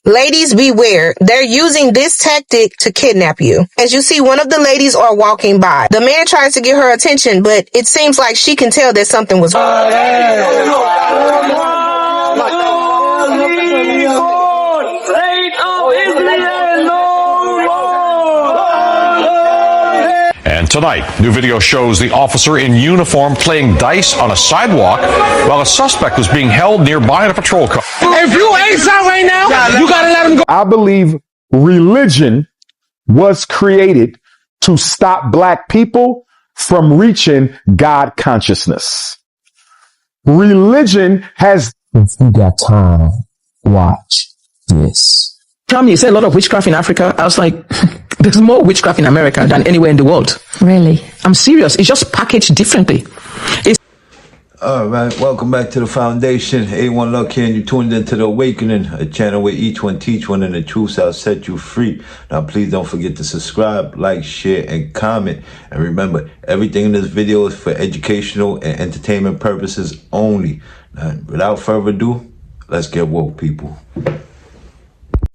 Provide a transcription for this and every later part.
Ladies, beware. They're using this tactic to kidnap you. As you see, one of the ladies are walking by. The man tries to get her attention, but it seems like she can tell that something was wrong. And tonight, new video shows the officer in uniform playing dice on a sidewalk while a suspect was being held nearby in a patrol car. If you ain't out right now, you gotta let him go. I believe religion was created to stop black people from reaching God consciousness. Religion has... If you got time, watch this. Tell me, you say a lot of witchcraft in Africa. I was like, there's more witchcraft in America than anywhere in the world. Really? I'm serious. It's just packaged differently. All right, welcome back to the Foundation. A1 Luck here, and you tuned into The Awakening, a channel where each one teach one and the truth shall set you free. Now, please don't forget to subscribe, like, share, and comment. And remember, everything in this video is for educational and entertainment purposes only. Now, without further ado, let's get woke, people.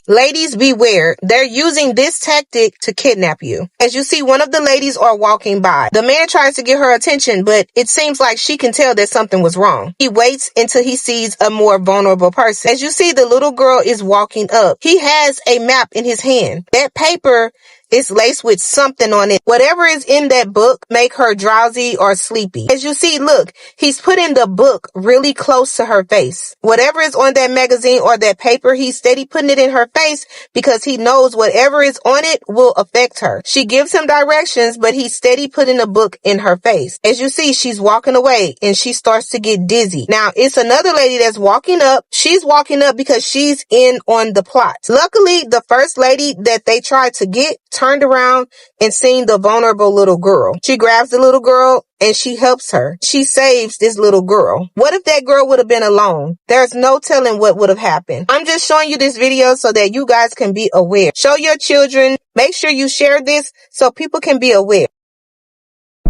Ladies, beware. They're using this tactic to kidnap you. As you see, one of the ladies are walking by. The man tries to get her attention, but it seems like she can tell that something was wrong. He waits until he sees a more vulnerable person. As you see, the little girl is walking up. He has a map in his hand. That paper is laced with something on it. Whatever is in that book make her drowsy or sleepy. As you see, look, he's putting the book really close to her face. Whatever is on that magazine or that paper, he's steady putting it in her face because he knows whatever is on it will affect her. She gives him directions, but he's steady putting the book in her face. As you see, she's walking away and she starts to get dizzy. Now, it's another lady that's walking up. She's walking up because she's in on the plot. Luckily, the first lady that they tried to get turned around and seen the vulnerable little girl. She grabs the little girl and she helps her. She saves this little girl. What if that girl would have been alone? There's no telling what would have happened. I'm just showing you this video so that you guys can be aware. Show your children. Make sure you share this so people can be aware.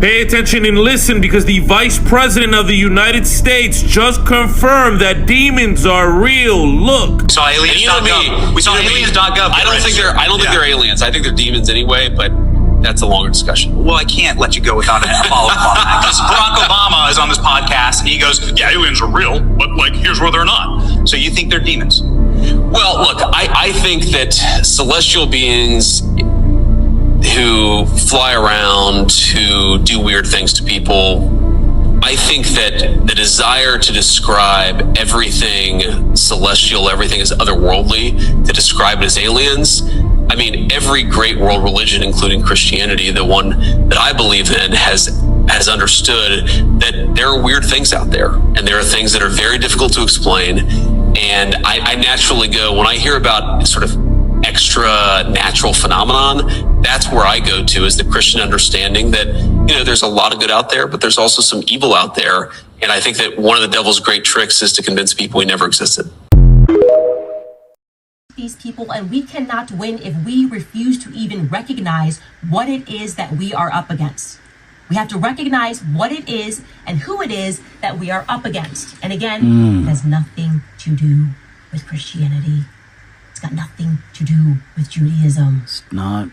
Pay attention and listen, because the Vice President of the United States just confirmed that demons are real. Look. So aliens.gov. We saw aliens.gov. I don't think they're aliens. I think they're demons anyway, but that's a longer discussion. Well, I can't let you go without a follow-up on that, because Barack Obama is on this podcast and he goes, yeah, aliens are real, but like, here's where they're not. So you think they're demons? Well, look, I think that celestial beings who fly around, who do weird things to people, I think that the desire to describe everything celestial, everything as otherworldly, to describe it as aliens, I mean, every great world religion, including Christianity, the one that I believe in, has understood that there are weird things out there, and there are things that are very difficult to explain. And I naturally go, when I hear about sort of extra natural phenomenon, that's where I go to, is the Christian understanding that, you know, there's a lot of good out there, but there's also some evil out there. And I think that one of the devil's great tricks is to convince people he never existed. These people, and we cannot win if we refuse to even recognize what it is that we are up against. We have to recognize what it is and who it is that we are up against. And again, it has nothing to do with Christianity. It's got nothing to do with Judaism. It's not.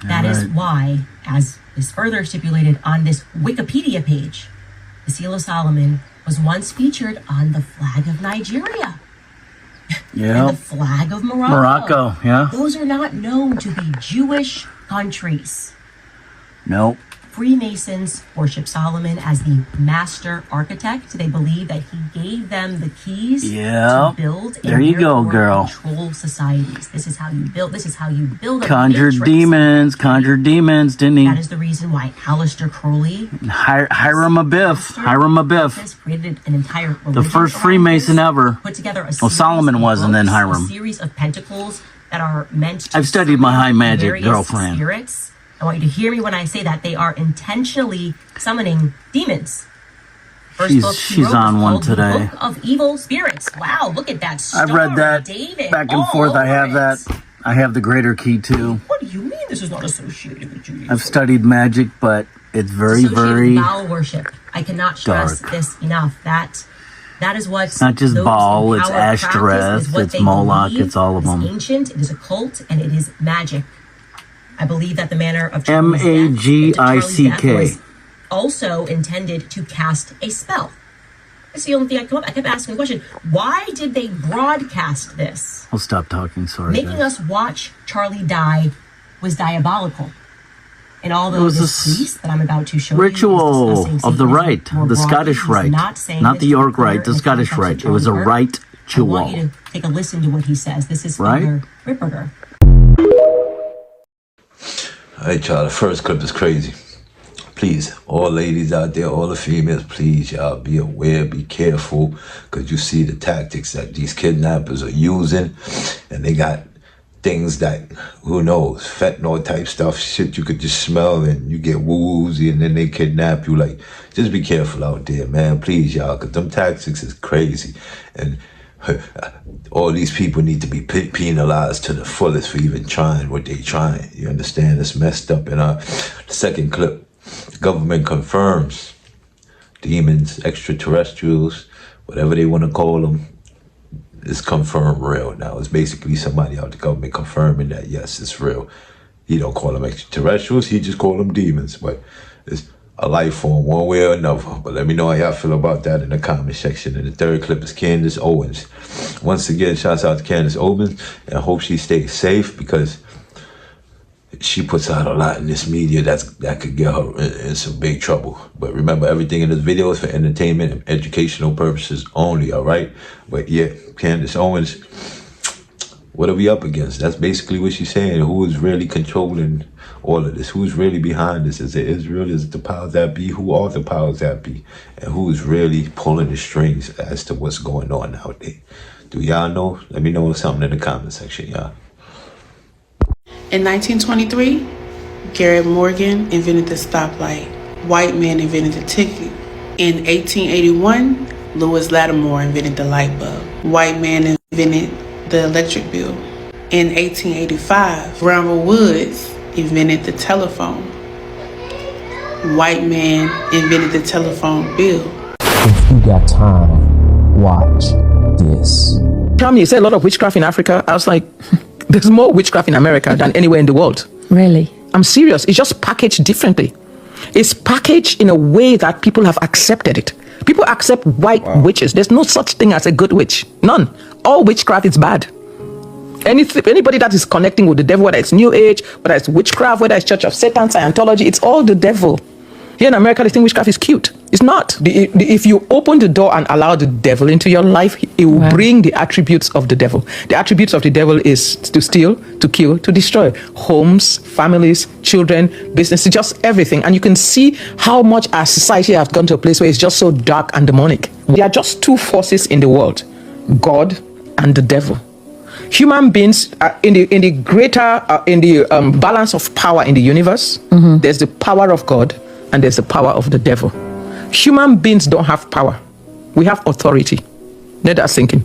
That is why, as is further stipulated on this Wikipedia page, the Seal of Solomon was once featured on the flag of Nigeria. Yeah. And the flag of Morocco. Morocco, yeah. Those are not known to be Jewish countries. Nope. Freemasons worship Solomon as the master architect. They believe that he gave them the keys to build and there you go, girl. Control societies. This is how you build. This is how you build a conjured demons, didn't he? That is the reason why Aleister Crowley, Hiram Abiff, created an entire religion, the first Freemason ever. Put together a Solomon was, and then Hiram. A series of pentacles that are meant to I've studied my high magic, girlfriend. Spirits. I want you to hear me when I say that they are intentionally summoning demons. First book she's on one today. Book of Evil Spirits. Wow, look at that story. I've read that David, back and forth. I have that. I have the Greater Key too. What do you mean this is not associated with Judaism? I've studied magic, but it's very Bowel worship. I cannot stress this enough. That That is what It's not just those Baal, in it's power practice, Ashtoreth, is what it's they Moloch, believe. it's all of them. It's ancient, it is occult, and it is magic. I believe that the manner of Charlie's death was also intended to cast a spell. That's the only thing I kept asking the question, why did they broadcast this? I'll stop talking, sorry. Making us watch Charlie die was diabolical. And although this priest that I'm about to show ritual you of the rite, the Scottish rite, not the York rite, the Scottish rite. It was a rite I want you to take a listen to what he says. This is Father Ripperger. Hey, Charlie, the first clip is crazy. Please, all ladies out there, all the females, please, y'all, be aware, be careful, because you see the tactics that these kidnappers are using, and they got things that, who knows, fentanyl type stuff, shit you could just smell, and you get woozy, and then they kidnap you. Like, just be careful out there, man, please, y'all, because them tactics is crazy, and all these people need to be penalized to the fullest for even trying what they trying. You understand? It's messed up. In the second clip, the government confirms demons, extraterrestrials, whatever they want to call them, is confirmed real now. It's basically somebody out the government confirming that, yes, it's real. He don't call them extraterrestrials, he just call them demons. But it's a life form one way or another. But let me know how y'all feel about that in the comment section. And the third clip is Candace Owens. Once again, shouts out to Candace Owens, and I hope she stays safe, because she puts out a lot in this media that could get her in some big trouble. But remember, everything in this video is for entertainment and educational purposes only, all right? But yeah, Candace Owens, what are we up against? That's basically what she's saying. Who is really controlling all of this? Who's really behind this? Is it Israel? Is it the powers that be? Who are the powers that be? And who is really pulling the strings as to what's going on out there? Do y'all know? Let me know something in the comment section, y'all. In 1923, Garrett Morgan invented the stoplight. White man invented the ticket. In 1881, Lewis Lattimore invented the light bulb. White man invented the electric bill. In 1885, Granville Woods invented the telephone. White man invented the telephone bill. If you got time, watch this. Tell me, you say a lot of witchcraft in Africa. I was like, there's more witchcraft in America than anywhere in the world. Really? I'm serious. It's just packaged differently. It's packaged in a way that people have accepted it. People accept white witches. There's no such thing as a good witch. None. All witchcraft is bad. Anybody that is connecting with the devil, whether it's New Age, whether it's witchcraft, whether it's Church of Satan, Scientology, it's all the devil. Here in America, they think witchcraft is cute. It's not. If you open the door and allow the devil into your life, it will bring the attributes of the devil. The attributes of the devil is to steal, to kill, to destroy. Homes, families, children, businesses, just everything. And you can see how much our society has gone to a place where it's just so dark and demonic. There are just two forces in the world, God and the devil. Human beings are in the greater balance of power in the universe. There's the power of God and there's the power of the devil. Human beings don't have power. We have authority. Let that sink in.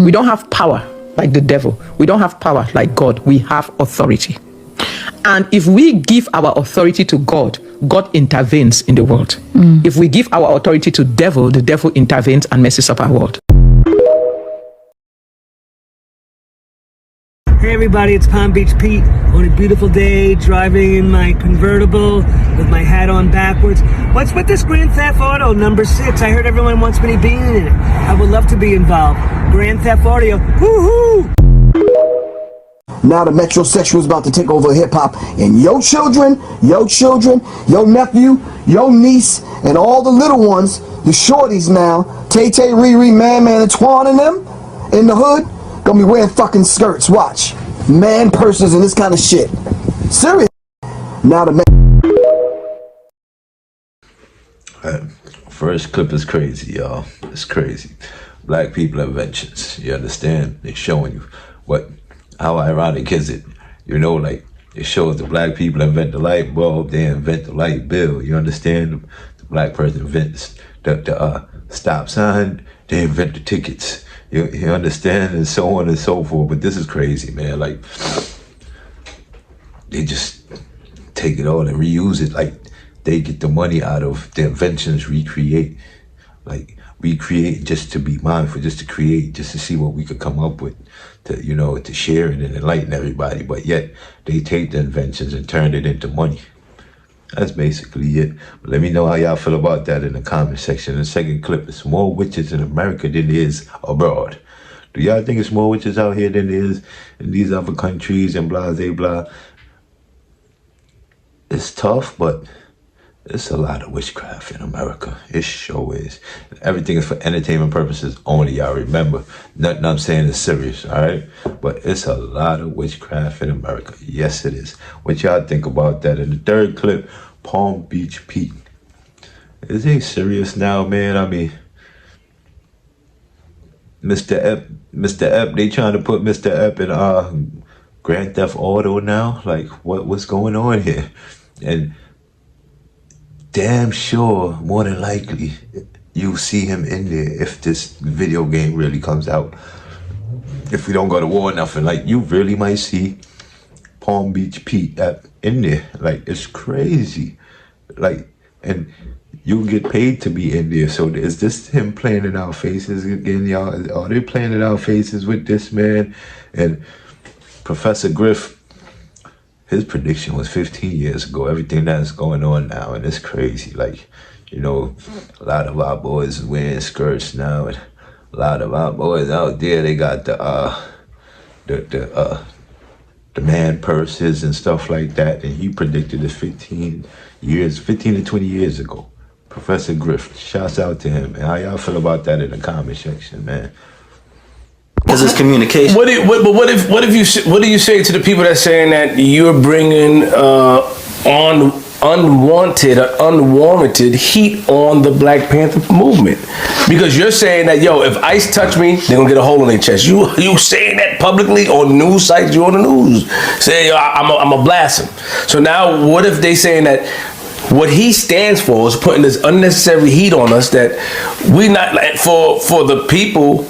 We don't have power like the devil. We don't have power like God. We have authority. And if we give our authority to God, God intervenes in the world. If we give our authority to the devil intervenes and messes up our world. Hey everybody, it's Palm Beach Pete on a beautiful day, driving in my convertible with my hat on backwards. What's with this Grand Theft Auto number 6? I heard everyone wants me to be in it. I would love to be involved. Grand Theft Auto, woohoo! Now the metrosexual is about to take over hip-hop, and your children, your nephew, your niece, and all the little ones, the shorties now, Tay-Tay, Riri, Man, Antoine and them, in the hood, gonna be wearing fucking skirts, watch. Man purses and this kind of shit. Serious. Now the First clip is crazy, y'all. It's crazy. Black people have inventions. You understand? They're showing you how ironic is it? You know, like, it shows the black people invent the light bulb, they invent the light bill. You understand? The black person invents the stop sign, they invent the tickets. You understand? And so on and so forth. But this is crazy, man. Like, they just take it all and reuse it. Like, they get the money out of the inventions recreate. Like, we create just to be mindful, just to create, just to see what we could come up with, to, you know, to share it and enlighten everybody. But yet they take the inventions and turn it into money. That's basically it. But let me know how y'all feel about that in the comment section. The second clip is more witches in America than there is abroad. Do y'all think it's more witches out here than there is in these other countries and blah, blah, blah? It's tough, but it's a lot of witchcraft in America. It sure is. Everything is for entertainment purposes only, y'all remember. Nothing I'm saying is serious, all right? But it's a lot of witchcraft in America. Yes, it is. What y'all think about that? In the third clip, Palm Beach Pete. Is he serious now, man? I mean, Mr. Ep, they trying to put Mr. Ep in Grand Theft Auto now? Like, what's going on here? And damn sure, more than likely, you'll see him in there if this video game really comes out. If we don't go to war or nothing, like, you really might see Palm Beach Pete in there. Like, it's crazy. Like, and you get paid to be in there. So is this him playing in our faces again, y'all? Are they playing in our faces with this man? And Professor Griff, his prediction was 15 years ago. Everything that's going on now, and it's crazy. Like, you know, a lot of our boys is wearing skirts now, and a lot of our boys out there, they got the man purses and stuff like that. And he predicted it 15 to 20 years ago. Professor Griff, shouts out to him. And how y'all feel about that in the comment section, man? Because it's communication. What do you say to the people that's saying that you're bringing unwanted or unwarranted heat on the Black Panther movement? Because you're saying that, yo, if ICE touch me, they're gonna get a hole in their chest. You saying that publicly on news sites? You on the news saying, yo, I'm a blast him. So now, what if they saying that what he stands for is putting this unnecessary heat on us that we not for the people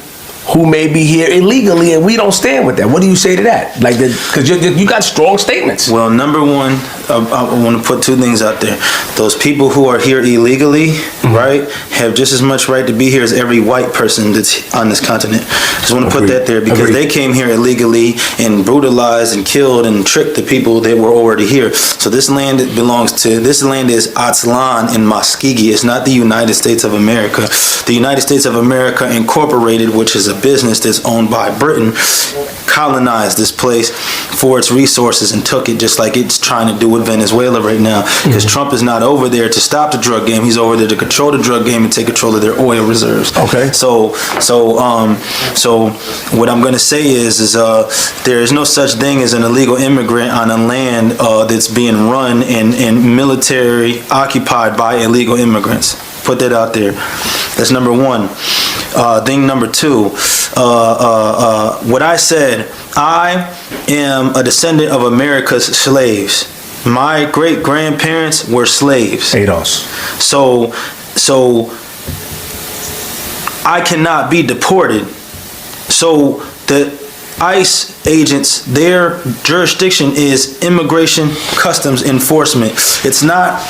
who may be here illegally, and we don't stand with that? What do you say to that? Like, because you got strong statements. Well, number one, I want to put two things out there. Those people who are here illegally, right, have just as much right to be here as every white person that's on this continent. Just want to put that there, because they came here illegally and brutalized and killed and tricked the people that were already here. So this land is Aztlan in Muskogee. It's not the United States of America. The United States of America Incorporated, which is a business that's owned by Britain, colonized this place for its resources and took it, just like it's trying to do with Venezuela right now. Because Trump is not over there to stop the drug game. He's over there to control the drug game and take control of their oil reserves. Okay. So what I'm going to say is there is no such thing as an illegal immigrant on a land that's being run and military occupied by illegal immigrants. Put that out there. That's number one. Thing number two, what I said, I am a descendant of America's slaves. My great grandparents were slaves. ADOS. So I cannot be deported. So the ICE agents, their jurisdiction is immigration customs enforcement. It's not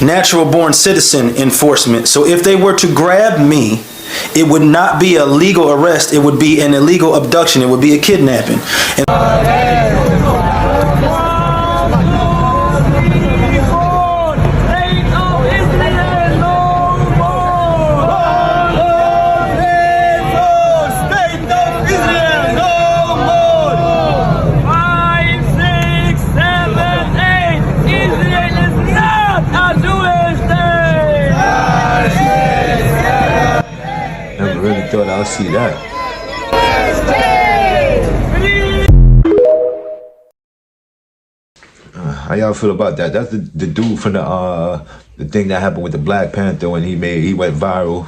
natural born citizen enforcement. So if they were to grab me, it would not be a legal arrest. It would be an illegal abduction. It would be a kidnapping. Thought I'll see that. How y'all feel about that? That's the dude from the thing that happened with the Black Panther when he went viral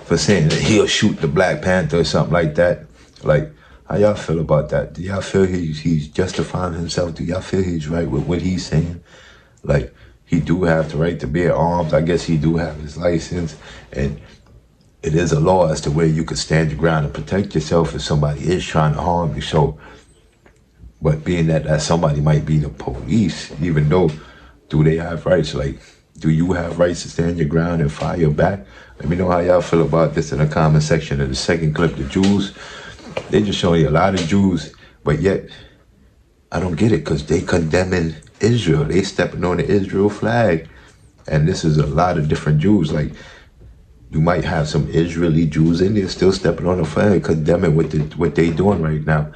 for saying that he'll shoot the Black Panther or something like that. Like, how y'all feel about that? Do y'all feel he's justifying himself? Do y'all feel he's right with what he's saying? Like, he do have the right to bear arms. I guess he do have his license, and it is a law as to where you could stand your ground and protect yourself if somebody is trying to harm you. So, but being that somebody might be the police, even though, do they have rights? Like, Do you have rights to stand your ground and fire back? Let me know how y'all feel about this in the comment section. Of the second clip, the Jews, they just showing you a lot of Jews, but yet I don't get it because they condemning Israel. They stepping on the Israel flag. And this is a lot of different Jews. Like, you might have some Israeli Jews in there still stepping on the flag, condemning what they doing right now.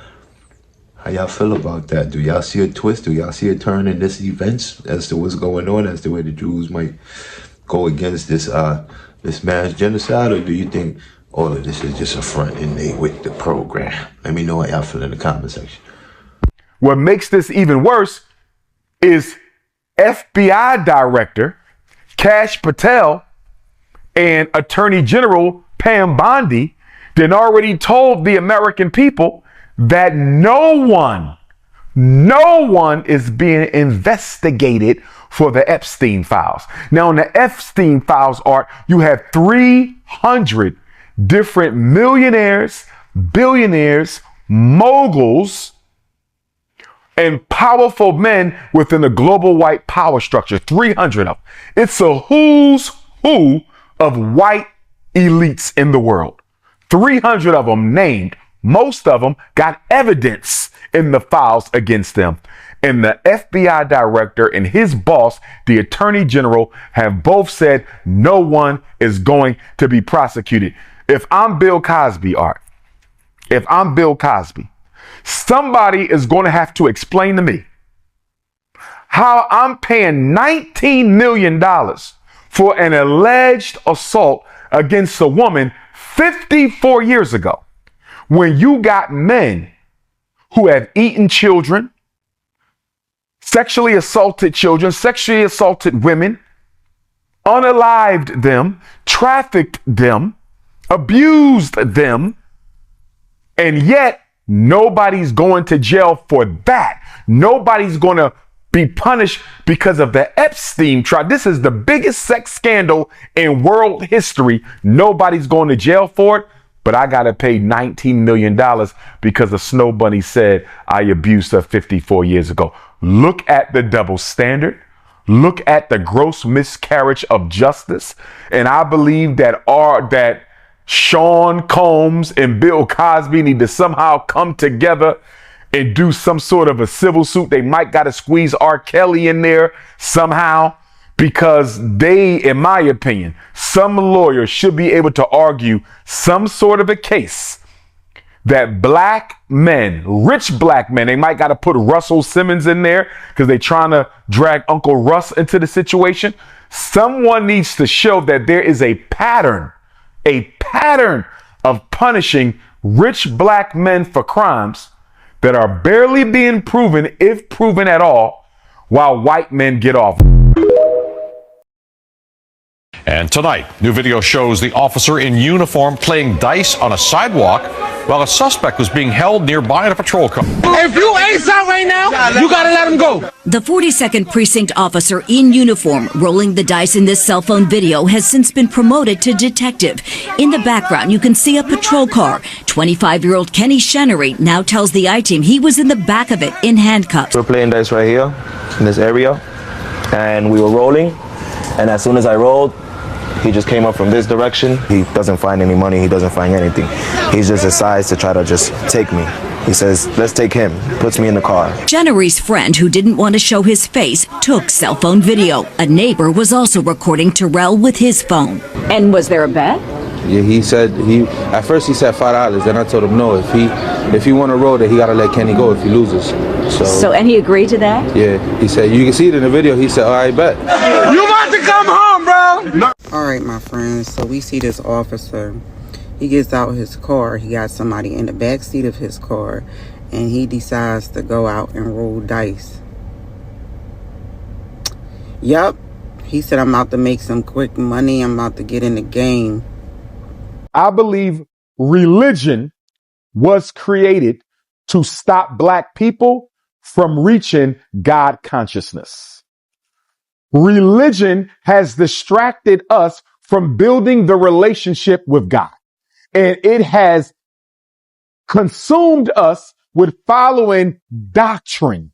How y'all feel about that? Do y'all see a twist? Do y'all see a turn in this events as to what's going on, as to where the Jews might go against this this mass genocide? Or do you think all of this is just a front and they with the program? Let me know how y'all feel in the comment section. What makes this even worse is FBI Director Kash Patel and Attorney General Pam Bondi then already told the American people that no one is being investigated for the Epstein files. Now, in the Epstein files, Art, you have 300 different millionaires, billionaires, moguls, and powerful men within the global white power structure. 300 of them. It's a who's who of white elites in the world. 300 of them named. Most of them got evidence in the files against them. And the FBI director and his boss, the attorney general, have both said no one is going to be prosecuted. If I'm Bill Cosby, Art, if I'm Bill Cosby, somebody is going to have to explain to me how I'm paying $19 million for an alleged assault against a woman 54 years ago, when you got men who have eaten children, sexually assaulted children, sexually assaulted women, unalived them, trafficked them, abused them, and yet nobody's going to jail for that. Nobody's going to be punished because of the Epstein trial. This is the biggest sex scandal in world history. Nobody's going to jail for it, but I got to pay $19 million because a snow bunny said I abused her 54 years ago. Look at the double standard. Look at the gross miscarriage of justice. And I believe that Sean Combs and Bill Cosby need to somehow come together and do some sort of a civil suit. They might got to squeeze R. Kelly in there somehow, because they, in my opinion, some lawyer should be able to argue some sort of a case that black men, rich black men, they might got to put Russell Simmons in there because they're trying to drag Uncle Russ into the situation. Someone needs to show that there is a pattern of punishing rich black men for crimes that are barely being proven, if proven at all, while white men get off. And tonight, new video shows the officer in uniform playing dice on a sidewalk while a suspect was being held nearby in a patrol car. If you ace out right now, you gotta let him go. The 42nd Precinct officer in uniform rolling the dice in this cell phone video has since been promoted to detective. In the background, you can see a patrol car. 25-year-old Kenny Shenery now tells the I-Team he was in the back of it in handcuffs. We're playing dice right here in this area, and we were rolling, and as soon as I rolled, he just came up from this direction. He doesn't find any money. He doesn't find anything. He just decides to try to just take me. He says, let's take him. Puts me in the car. Jennery's friend, who didn't want to show his face, took cell phone video. A neighbor was also recording Terrell with his phone. And was there a bet? Yeah, he said at first he said $5. Then I told him no. If he want to roll, that he gotta let Kenny go if he loses. And he agreed to that? Yeah, he said, you can see it in the video. He said, all right, bet. You about to come home, bro? No. All right, my friends. So we see this officer. He gets out his car. He got somebody in the back seat of his car, and he decides to go out and roll dice. Yup. He said, I'm about to make some quick money. I'm about to get in the game. I believe religion was created to stop black people from reaching God consciousness. Religion has distracted us from building the relationship with God, and it has consumed us with following doctrine.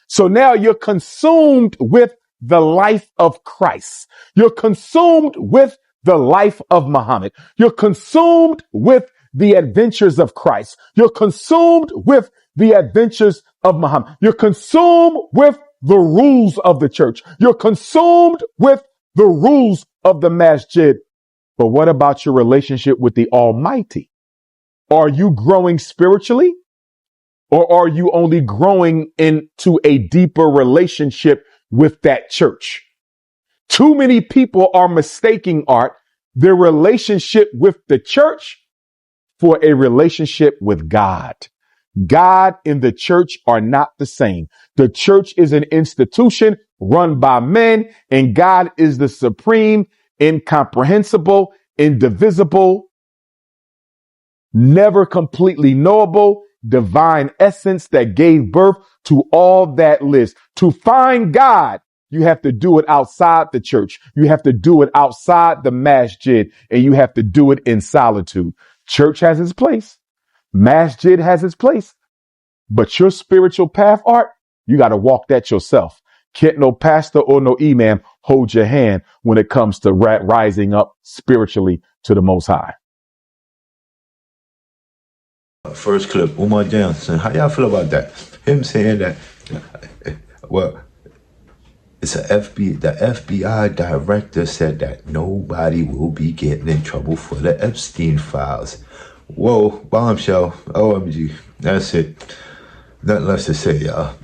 So now you're consumed with the life of Christ. You're consumed with the life of Muhammad. You're consumed with the adventures of Christ. You're consumed with the adventures of Muhammad. You're consumed with the rules of the church. You're consumed with the rules of the masjid. But what about your relationship with the Almighty? Are you growing spiritually? Or are you only growing into a deeper relationship with that church? Too many people are mistaking their relationship with the church for a relationship with God. God and the church are not the same. The church is an institution run by men, and God is the supreme, incomprehensible, indivisible, never completely knowable, divine essence that gave birth to all that lives. To find God, you have to do it outside the church. You have to do it outside the masjid, and you have to do it in solitude. Church has its place. Masjid has its place. But your spiritual path, you got to walk that yourself. Can't no pastor or no imam hold your hand when it comes to rising up spiritually to the Most High. First clip, Umar Johnson. How y'all feel about that? Him saying that, well, it's the FBI director said that nobody will be getting in trouble for the Epstein files. Whoa, bombshell, OMG, that's it. Nothing less to say, y'all.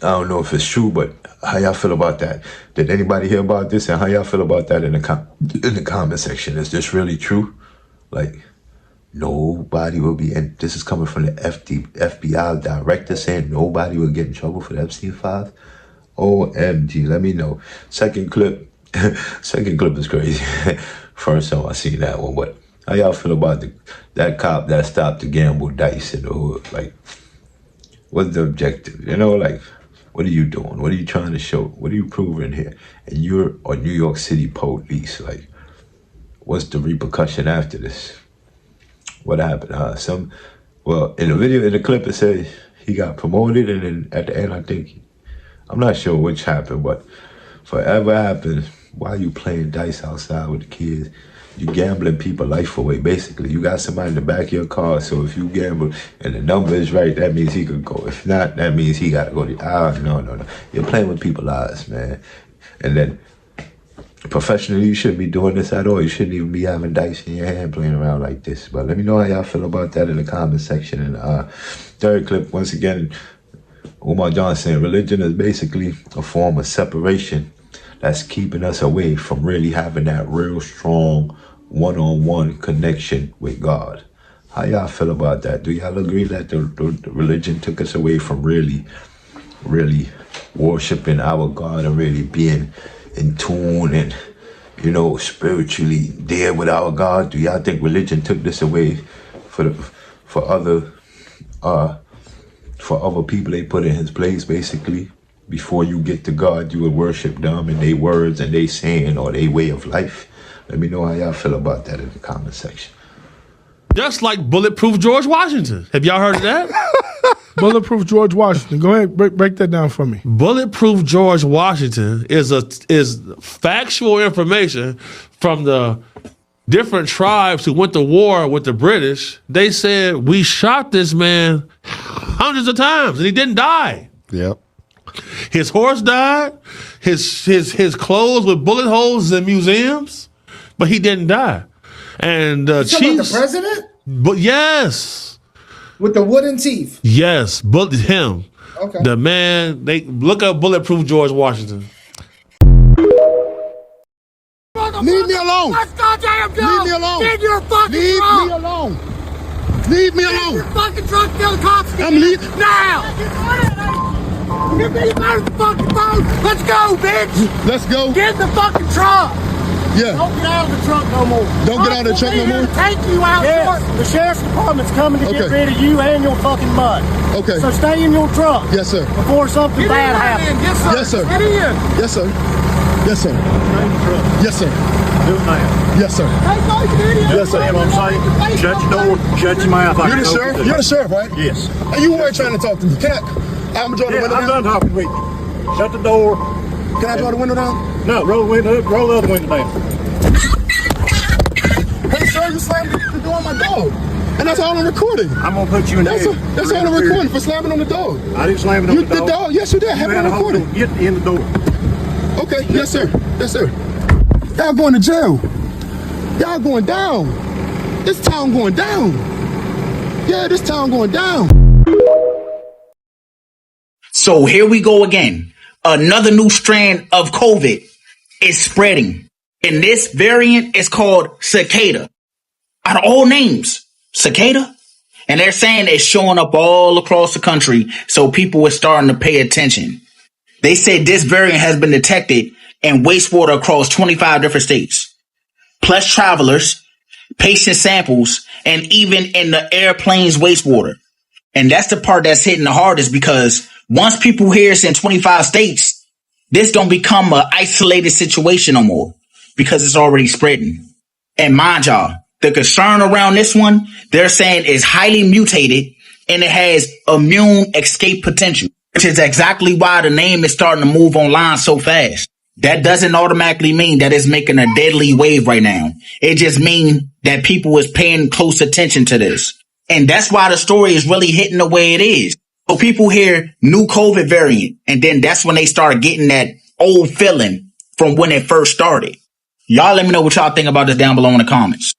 I don't know if it's true, but how y'all feel about that? Did anybody hear about this? And how y'all feel about that in the comment section? Is this really true? Like, nobody will be, and this is coming from the FBI director saying nobody will get in trouble for the Epstein files? OMG, let me know. Second clip is crazy. First time I seen that one, but how y'all feel about that cop that stopped to gamble dice in the hood? Like, what's the objective? You know, like, what are you doing? What are you trying to show? What are you proving here? And you're a New York City police. Like, what's the repercussion after this? What happened? Well, in the clip, it says he got promoted, and then at the end, I think, I'm not sure which happened, but forever happened. Why are you playing dice outside with the kids? You gambling people's life away, basically. You got somebody in the back of your car, so if you gamble and the number is right, that means he could go. If not, that means he got to go to no. You're playing with people's lives, man. And then professionally, you shouldn't be doing this at all. You shouldn't even be having dice in your hand playing around like this. But let me know how y'all feel about that in the comment section. And third clip, once again, Umar Johnson, religion is basically a form of separation that's keeping us away from really having that real strong one-on-one connection with God. How y'all feel about that? Do y'all agree that the religion took us away from really worshiping our God and really being in tune and, you know, spiritually there with our God? Do y'all think religion took this away for other people they put in his place, basically? Before you get to God, you would worship them and their words and they saying or their way of life. Let me know how y'all feel about that in the comment section. Just like Bulletproof George Washington. Have y'all heard of that? Bulletproof George Washington. Go ahead, break that down for me. Bulletproof George Washington is factual information from the different tribes who went to war with the British. They said, we shot this man hundreds of times and he didn't die. Yep. His horse died. His clothes with bullet holes in museums, but he didn't die. And the president? But yes, with the wooden teeth. Yes, but him. Okay. The man. They look up Bulletproof George Washington. Leave me alone. Let's goddamn go. Leave me alone. Get your fucking Leave truck. Me alone. Leave me alone. Get your fucking truck. Tell the cops. I'm leaving now. Get me out of the fucking boat. Let's go, bitch. Let's go. Get in the fucking truck. Yeah. Don't get out of the truck no more. Don't get out of the truck no more? Take you out. Yes. The sheriff's department's coming to get rid of you and your fucking mud. Okay. So stay in your truck. Yes, sir. Before something bad happens. Yes, sir. Yes, sir. Get in. Yes, sir. Yes, sir. Yes, sir. Do it now. Yes, sir. Yes, sir. You know what I'm saying? Shut your door. Shut your mouth. You're the sheriff? You're the sheriff, right? Yes. And you weren't trying to talk to me. I'm done talking with you. Shut the door. Can I roll the window down? No, roll the window up, roll the other window down. Hey, sir, you slammed the door on my dog. And that's all I'm recording. I'm going to put you in That's all I'm recording for slamming on the dog. I didn't slam it on the dog. The dog? Yes, you did. I have it on recording. Get in the door. Okay, yes, sir. Yes, sir. Y'all going to jail. Y'all going down. This town going down. Yeah, this town going down. So here we go again. Another new strand of COVID is spreading. And this variant is called cicada. Out of all names, cicada. And they're saying it's showing up all across the country. So people are starting to pay attention. They said this variant has been detected in wastewater across 25 different states. Plus travelers, patient samples, and even in the airplane's wastewater. And that's the part that's hitting the hardest, because once people hear it's in 25 states, this don't become an isolated situation no more, because it's already spreading. And mind y'all, the concern around this one, they're saying is highly mutated and it has immune escape potential, which is exactly why the name is starting to move online so fast. That doesn't automatically mean that it's making a deadly wave right now. It just means that people is paying close attention to this. And that's why the story is really hitting the way it is. So people hear new COVID variant, and then that's when they start getting that old feeling from when it first started. Y'all let me know what y'all think about this down below in the comments.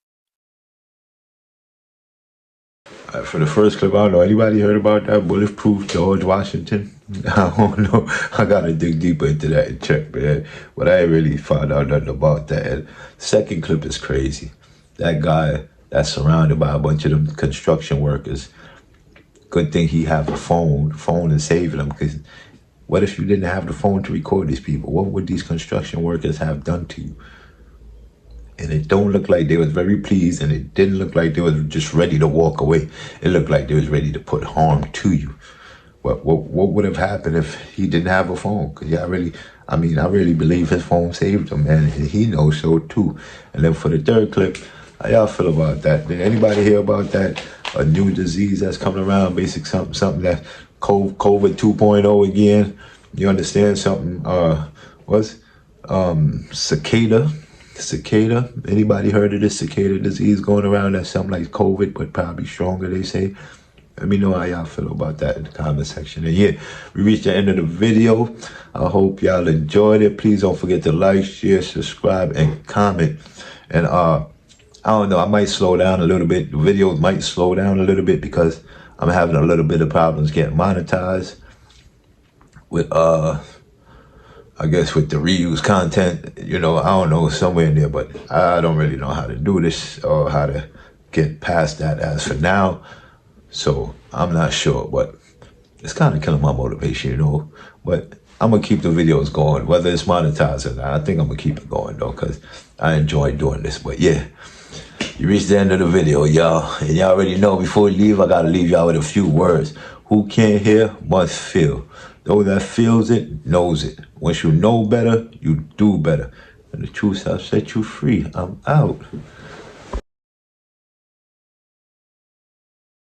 For the first clip, I don't know, anybody heard about that bulletproof George Washington? I don't know. I gotta dig deeper into that and check, man. But I ain't really found out nothing about that. And second clip is crazy. That guy that's surrounded by a bunch of them construction workers. Good thing he have a phone. The phone is saving him, because what if you didn't have the phone to record these people? What would these construction workers have done to you? And it don't look like they was very pleased, and it didn't look like they was just ready to walk away. It looked like they was ready to put harm to you. What would have happened if he didn't have a phone? Because I really believe his phone saved him, man. And he knows so too. And then for the third clip, how y'all feel about that? Did anybody hear about that? A new disease that's coming around, basically something that COVID 2.0 again. You understand something? Cicada. Anybody heard of this cicada disease going around? That's something like COVID, but probably stronger, they say. Let me know how y'all feel about that in the comment section. And yeah, we reached the end of the video. I hope y'all enjoyed it. Please don't forget to like, share, subscribe, and comment. And I don't know, I might slow down a little bit. The videos might slow down a little bit because I'm having a little bit of problems getting monetized with I guess with the reuse content. You know, I don't know, somewhere in there, but I don't really know how to do this or how to get past that as for now. So I'm not sure, but it's kind of killing my motivation, you know. But I'm going to keep the videos going, whether it's monetized or not. I think I'm going to keep it going, though, because I enjoy doing this. But yeah, you reached the end of the video, y'all. And y'all already know, before we leave, I got to leave y'all with a few words. Who can't hear must feel. Those that feels it, knows it. Once you know better, you do better. And the truth shall set you free. I'm out.